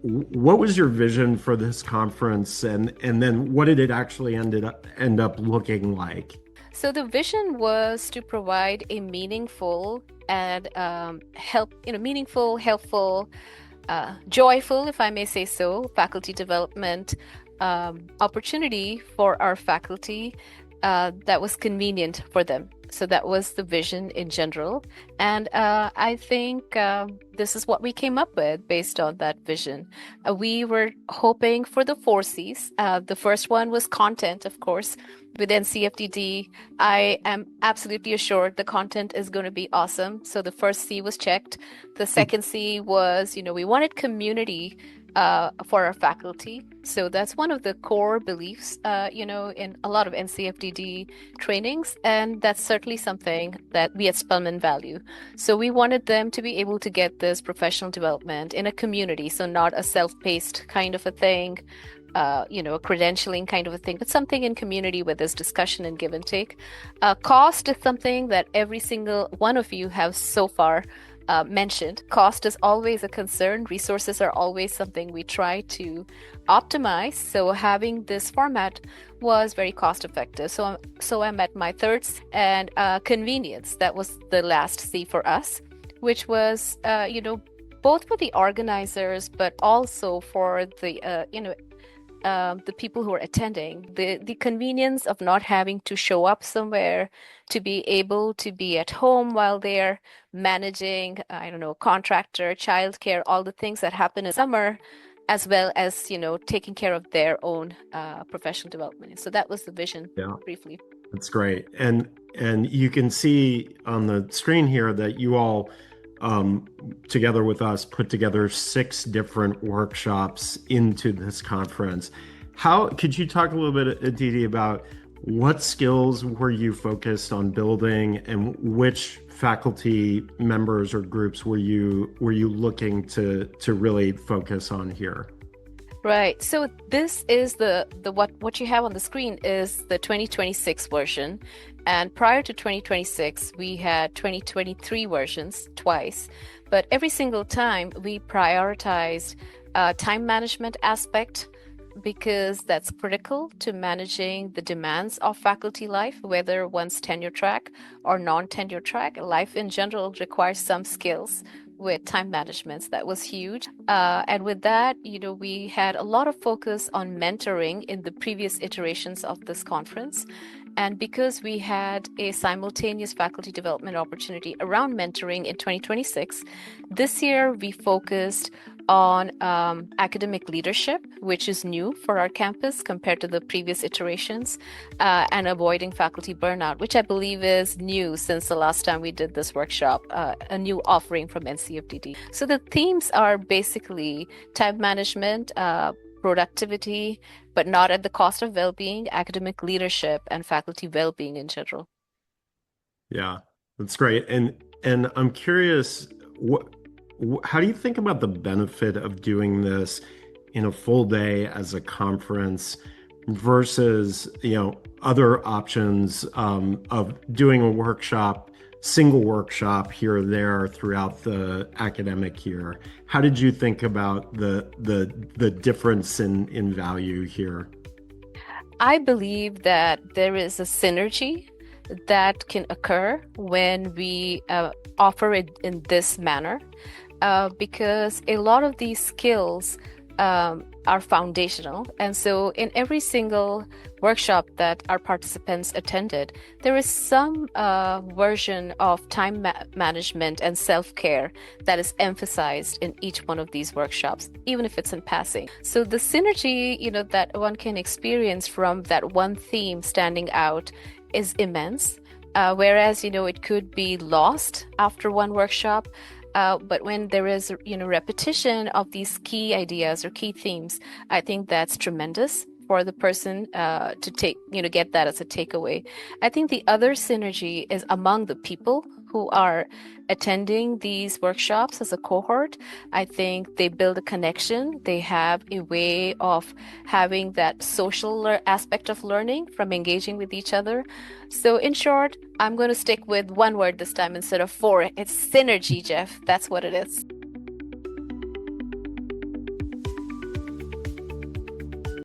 what was your vision for this conference, and then what did it actually end up looking like? So the vision was to provide a meaningful and meaningful, helpful, joyful, if I may say so, faculty development opportunity for our faculty that was convenient for them. So that was the vision in general. And I think this is what we came up with based on that vision. We were hoping for the four C's. The first one was content, of course. With NCFDD, I am absolutely assured the content is going to be awesome. So the first C was checked. The second C was, we wanted community for our faculty. So that's one of the core beliefs, in a lot of NCFDD trainings. And that's certainly something that we at Spelman value. So we wanted them to be able to get this professional development in a community. So not a self-paced kind of a thing, a credentialing kind of a thing, but something in community where there's discussion and give and take. Cost is something that every single one of you have so far mentioned. Cost is always a concern. Resources are always something we try to optimize. So having this format was very cost effective. So I met my thirds and convenience. That was the last C for us, which was both for the organizers, but also for the people who are attending, the convenience of not having to show up somewhere, to be able to be at home while they're managing, I don't know, contractor, childcare, all the things that happen in summer, as well as, taking care of their own professional development. So that was the vision Yeah, briefly. that's great. And you can see on the screen here that you all um, together with us put together 6 different workshops into this conference. How could you talk a little bit, Aditi, about what skills were you focused on building, and which faculty members or groups were you looking to really focus on here? Right. So this is the what you have on the screen is the 2026 version. And prior to 2026, we had 2023 versions twice. But every single time we prioritized time management aspect because that's critical to managing the demands of faculty life, whether one's tenure track or non-tenure track. Life in general requires some skills with time management. So that was huge. And with that, we had a lot of focus on mentoring in the previous iterations of this conference. And because we had a simultaneous faculty development opportunity around mentoring in 2026, this year we focused on academic leadership, which is new for our campus compared to the previous iterations, and avoiding faculty burnout, which I believe is new since the last time we did this workshop, a new offering from NCFDD. So the themes are basically time management, productivity, but not at the cost of well-being, academic leadership, and faculty well-being in general. Yeah, that's great. And I'm curious, how do you think about the benefit of doing this in a full day as a conference versus, other options of doing a workshop, single workshop here or there throughout the academic year? How did you think about the difference in value here? I believe that there is a synergy that can occur when we offer it in this manner, because a lot of these skills are foundational. And so, in every single workshop that our participants attended, there is some version of time management and self-care that is emphasized in each one of these workshops, even if it's in passing. So, the synergy, that one can experience from that one theme standing out is immense. Whereas, it could be lost after one workshop. But when there is, repetition of these key ideas or key themes, I think that's tremendous for the person to take, get that as a takeaway. I think the other synergy is among the people who are attending these workshops as a cohort. I think they build a connection. They have a way of having that social aspect of learning from engaging with each other. So, in short, I'm going to stick with one word this time instead of four. It's synergy, Jeff. That's what it is.